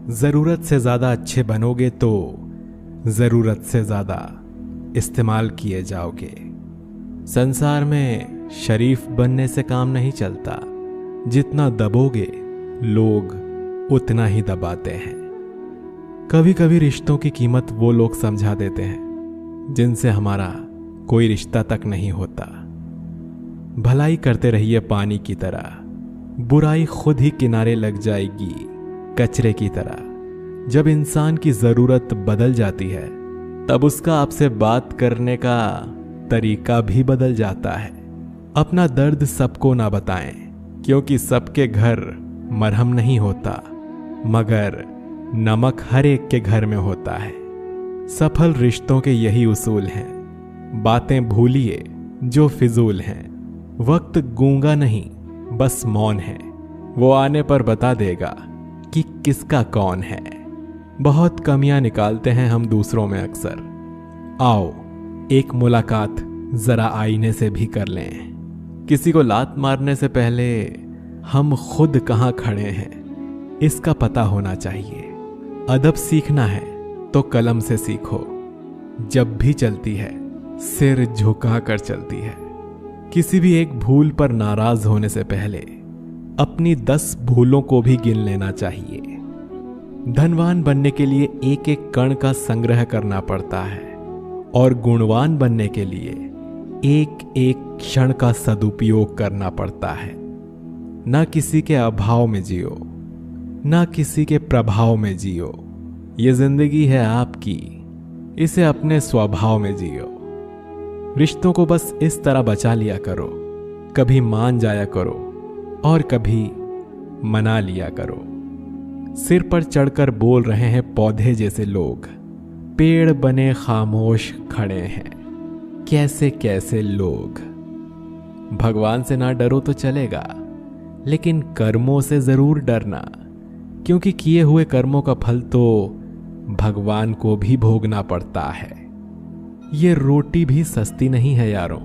जरूरत से ज्यादा अच्छे बनोगे तो जरूरत से ज्यादा इस्तेमाल किए जाओगे। संसार में शरीफ बनने से काम नहीं चलता, जितना दबोगे लोग उतना ही दबाते हैं। कभी कभी रिश्तों की कीमत वो लोग समझा देते हैं जिनसे हमारा कोई रिश्ता तक नहीं होता। भलाई करते रहिए पानी की तरह, बुराई खुद ही किनारे लग जाएगी कचरे की तरह। जब इंसान की जरूरत बदल जाती है तब उसका आपसे बात करने का तरीका भी बदल जाता है। अपना दर्द सबको ना बताएं, क्योंकि सबके घर मरहम नहीं होता, मगर नमक हर एक के घर में होता है। सफल रिश्तों के यही उसूल हैं। बातें भूलिए जो फिजूल हैं। वक्त गूंगा नहीं, बस मौन है। वो आने पर बता देगा कि किसका कौन है। बहुत कमियां निकालते हैं हम दूसरों में अक्सर। आओ एक मुलाकात जरा आईने से भी कर लें। किसी को लात मारने से पहले हम खुद कहां खड़े हैं इसका पता होना चाहिए। अदब सीखना है तो कलम से सीखो। जब भी चलती है सिर झुका कर चलती है। किसी भी एक भूल पर नाराज होने से पहले अपनी 10 भूलों को भी गिन लेना चाहिए। धनवान बनने के लिए एक एक कण का संग्रह करना पड़ता है और गुणवान बनने के लिए एक एक क्षण का सदुपयोग करना पड़ता है। ना किसी के अभाव में जियो, ना किसी के प्रभाव में जियो। ये जिंदगी है आपकी, इसे अपने स्वभाव में जियो। रिश्तों को बस इस तरह बचा लिया करो, कभी मान जाया करो और कभी मना लिया करो। सिर पर चढ़कर बोल रहे हैं पौधे जैसे लोग, पेड़ बने खामोश खड़े हैं कैसे कैसे लोग। भगवान से ना डरो तो चलेगा, लेकिन कर्मों से जरूर डरना, क्योंकि किए हुए कर्मों का फल तो भगवान को भी भोगना पड़ता है। ये रोटी भी सस्ती नहीं है यारों।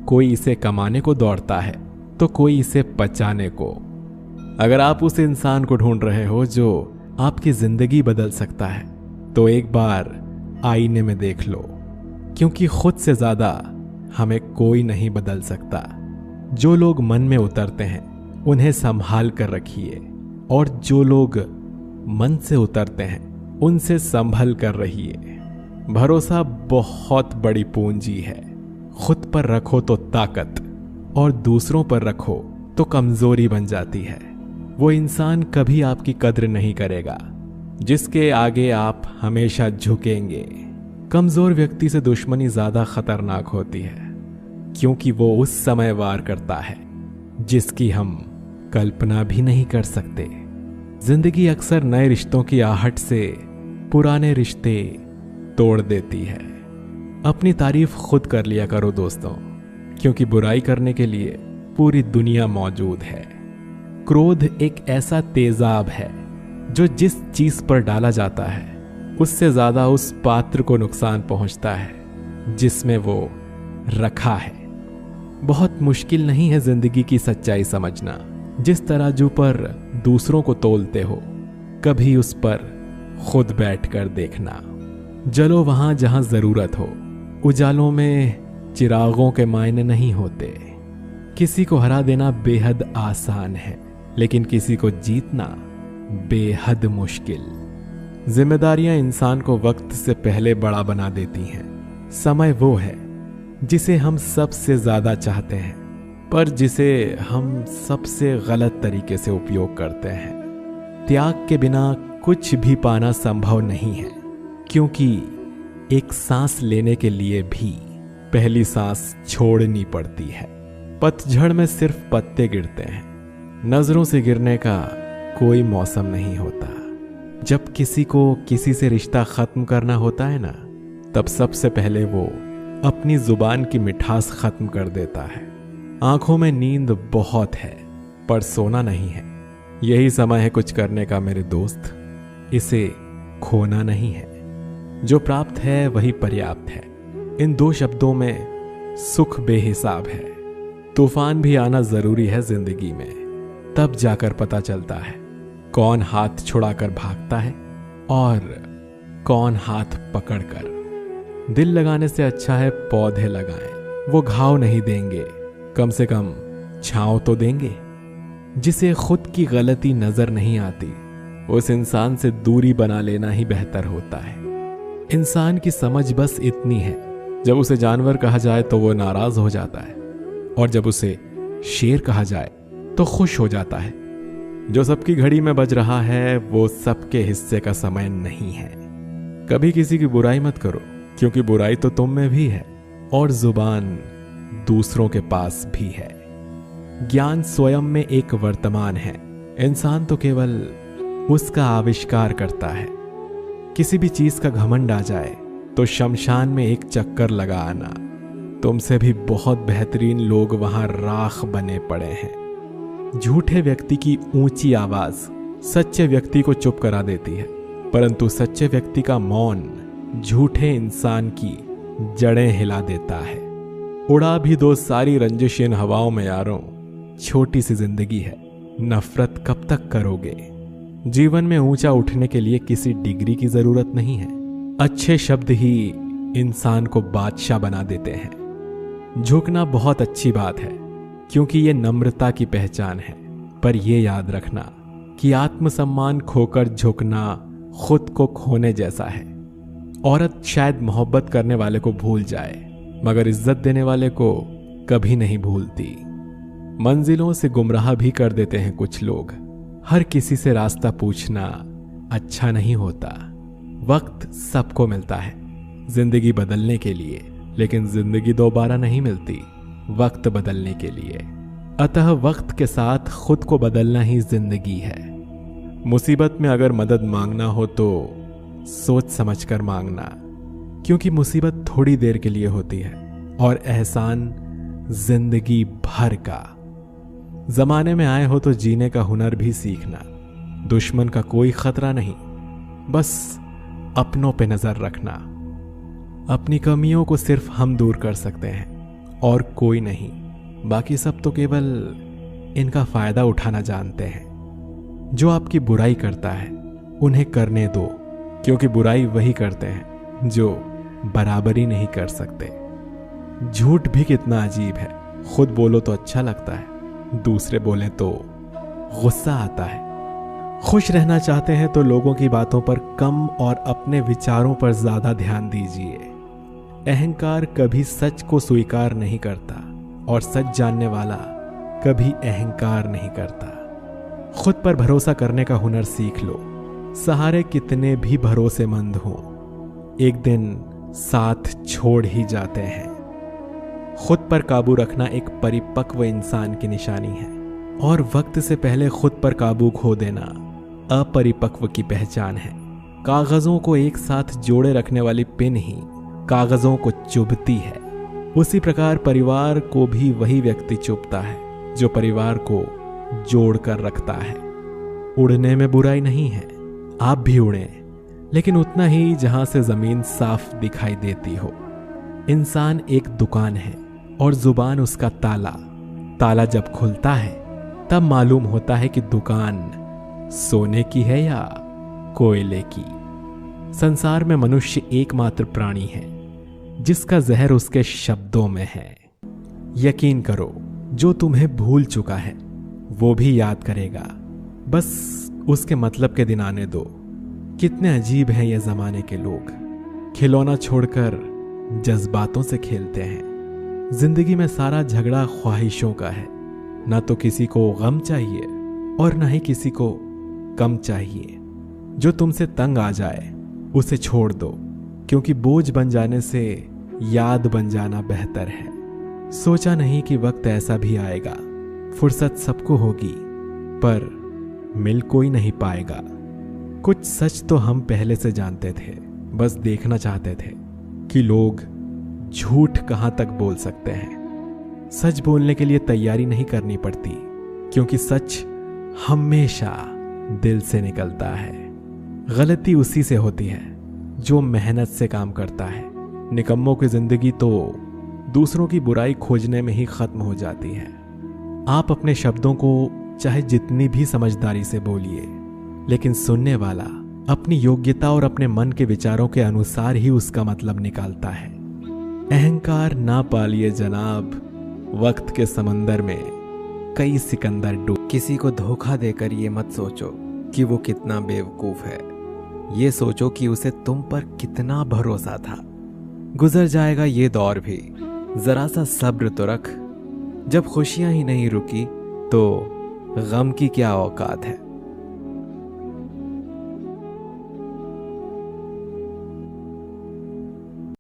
कोई इसे कमाने को दौड़ता है तो कोई इसे पचाने को। अगर आप उस इंसान को ढूंढ रहे हो जो आपकी जिंदगी बदल सकता है तो एक बार आईने में देख लो, क्योंकि खुद से ज्यादा हमें कोई नहीं बदल सकता। जो लोग मन में उतरते हैं उन्हें संभाल कर रखिए, और जो लोग मन से उतरते हैं उनसे संभल कर रहिए। भरोसा बहुत बड़ी पूंजी है। खुद पर रखो तो ताकत, और दूसरों पर रखो तो कमजोरी बन जाती है। वो इंसान कभी आपकी कद्र नहीं करेगा जिसके आगे आप हमेशा झुकेंगे। कमजोर व्यक्ति से दुश्मनी ज्यादा खतरनाक होती है, क्योंकि वो उस समय वार करता है जिसकी हम कल्पना भी नहीं कर सकते। जिंदगी अक्सर नए रिश्तों की आहट से पुराने रिश्ते तोड़ देती है। अपनी तारीफ खुद कर लिया करो दोस्तों, क्योंकि बुराई करने के लिए पूरी दुनिया मौजूद है। क्रोध एक ऐसा तेजाब है जो जिस चीज पर डाला जाता है उससे ज्यादा उस पात्र को नुकसान पहुंचता है जिसमें वो रखा है। बहुत मुश्किल नहीं है जिंदगी की सच्चाई समझना। जिस तराजू पर दूसरों को तोलते हो, कभी उस पर खुद बैठकर देखना। जलो वहां जहां जरूरत हो। उजालों में चिरागों के मायने नहीं होते। किसी को हरा देना बेहद आसान है, लेकिन किसी को जीतना बेहद मुश्किल। जिम्मेदारियां इंसान को वक्त से पहले बड़ा बना देती हैं। समय वो है जिसे हम सबसे ज्यादा चाहते हैं, पर जिसे हम सबसे गलत तरीके से उपयोग करते हैं। त्याग के बिना कुछ भी पाना संभव नहीं है, क्योंकि एक सांस लेने के लिए भी पहली सांस छोड़नी पड़ती है। पतझड़ में सिर्फ पत्ते गिरते हैं, नजरों से गिरने का कोई मौसम नहीं होता। जब किसी को किसी से रिश्ता खत्म करना होता है ना, तब सबसे पहले वो अपनी जुबान की मिठास खत्म कर देता है। आंखों में नींद बहुत है पर सोना नहीं है। यही समय है कुछ करने का मेरे दोस्त, इसे खोना नहीं है। जो प्राप्त है वही पर्याप्त है। इन 2 शब्दों में सुख बेहिसाब है। तूफान भी आना जरूरी है जिंदगी में, तब जाकर पता चलता है कौन हाथ छुड़ाकर भागता है और कौन हाथ पकड़कर। दिल लगाने से अच्छा है पौधे लगाएं। वो घाव नहीं देंगे, कम से कम छांव तो देंगे। जिसे खुद की गलती नजर नहीं आती, उस इंसान से दूरी बना लेना ही बेहतर होता है। इंसान की समझ बस इतनी है, जब उसे जानवर कहा जाए तो वो नाराज हो जाता है, और जब उसे शेर कहा जाए तो खुश हो जाता है। जो सबकी घड़ी में बज रहा है वो सबके हिस्से का समय नहीं है। कभी किसी की बुराई मत करो, क्योंकि बुराई तो तुम में भी है और जुबान दूसरों के पास भी है। ज्ञान स्वयं में एक वर्तमान है, इंसान तो केवल उसका आविष्कार करता है। किसी भी चीज का घमंड आ जाए तो शमशान में एक चक्कर लगा आना। तुमसे भी बहुत बेहतरीन लोग वहां राख बने पड़े हैं। झूठे व्यक्ति की ऊंची आवाज सच्चे व्यक्ति को चुप करा देती है, परंतु सच्चे व्यक्ति का मौन झूठे इंसान की जड़ें हिला देता है। उड़ा भी दो सारी रंजिश इन हवाओं में यारों, छोटी सी जिंदगी है, नफरत कब तक करोगे। जीवन में ऊंचा उठने के लिए किसी डिग्री की जरूरत नहीं है। अच्छे शब्द ही इंसान को बादशाह बना देते हैं। झुकना बहुत अच्छी बात है, क्योंकि ये नम्रता की पहचान है, पर यह याद रखना कि आत्मसम्मान खोकर झुकना खुद को खोने जैसा है। औरत शायद मोहब्बत करने वाले को भूल जाए, मगर इज्जत देने वाले को कभी नहीं भूलती। मंजिलों से गुमराह भी कर देते हैं कुछ लोग। हर किसी से रास्ता पूछना अच्छा नहीं होता। वक्त सबको मिलता है जिंदगी बदलने के लिए, लेकिन जिंदगी दोबारा नहीं मिलती वक्त बदलने के लिए। अतः वक्त के साथ खुद को बदलना ही जिंदगी है। मुसीबत में अगर मदद मांगना हो तो सोच समझकर मांगना, क्योंकि मुसीबत थोड़ी देर के लिए होती है और एहसान जिंदगी भर का। जमाने में आए हो तो जीने का हुनर भी सीखना। दुश्मन का कोई खतरा नहीं, बस अपनों पे नजर रखना। अपनी कमियों को सिर्फ हम दूर कर सकते हैं और कोई नहीं। बाकी सब तो केवल इनका फायदा उठाना जानते हैं। जो आपकी बुराई करता है उन्हें करने दो, क्योंकि बुराई वही करते हैं जो बराबरी नहीं कर सकते। झूठ भी कितना अजीब है, खुद बोलो तो अच्छा लगता है, दूसरे बोले तो गुस्सा आता है। खुश रहना चाहते हैं तो लोगों की बातों पर कम और अपने विचारों पर ज्यादा ध्यान दीजिए। अहंकार कभी सच को स्वीकार नहीं करता और सच जानने वाला कभी अहंकार नहीं करता। खुद पर भरोसा करने का हुनर सीख लो। सहारे कितने भी भरोसेमंद हों, एक दिन साथ छोड़ ही जाते हैं। खुद पर काबू रखना एक परिपक्व इंसान की निशानी है, और वक्त से पहले खुद पर काबू खो देना अपरिपक्व की पहचान है। कागजों को एक साथ जोड़े रखने वाली पिन ही कागजों को चुभती है। उसी प्रकार परिवार को भी वही व्यक्ति चुभता है जो परिवार को जोड़ कर रखता है। उड़ने में बुराई नहीं है, आप भी उड़ें, लेकिन उतना ही जहां से जमीन साफ दिखाई देती हो। इंसान एक दुकान है और जुबान उसका ताला। ताला जब खुलता है तब मालूम होता है कि दुकान सोने की है या कोयले की। संसार में मनुष्य एकमात्र प्राणी है जिसका जहर उसके शब्दों में है। यकीन करो, जो तुम्हें भूल चुका है वो भी याद करेगा, बस उसके मतलब के दिन आने दो। कितने अजीब हैं ये जमाने के लोग, खिलौना छोड़कर जज्बातों से खेलते हैं। जिंदगी में सारा झगड़ा ख्वाहिशों का है। ना तो किसी को गम चाहिए और ना ही किसी को कम चाहिए। जो तुमसे तंग आ जाए उसे छोड़ दो, क्योंकि बोझ बन जाने से याद बन जाना बेहतर है। सोचा नहीं कि वक्त ऐसा भी आएगा। फुर्सत सबको होगी, पर मिल कोई नहीं पाएगा। कुछ सच तो हम पहले से जानते थे, बस देखना चाहते थे कि लोग झूठ कहां तक बोल सकते हैं। सच बोलने के लिए तैयारी नहीं करनी पड़ती, क्योंकि सच हमेशा दिल से निकलता है। गलती उसी से होती है जो मेहनत से काम करता है। निकम्मों की जिंदगी तो दूसरों की बुराई खोजने में ही खत्म हो जाती है। आप अपने शब्दों को चाहे जितनी भी समझदारी से बोलिए, लेकिन सुनने वाला अपनी योग्यता और अपने मन के विचारों के अनुसार ही उसका मतलब निकालता है। अहंकार ना पालिए जनाब, वक्त के समंदर में कई सिकंदर डूब। किसी को धोखा देकर ये मत सोचो कि वो कितना बेवकूफ है, ये सोचो कि उसे तुम पर कितना भरोसा था। गुजर जाएगा ये दौर भी, जरा सा सब्र तो रख। जब खुशियां ही नहीं रुकी तो गम की क्या औकात है।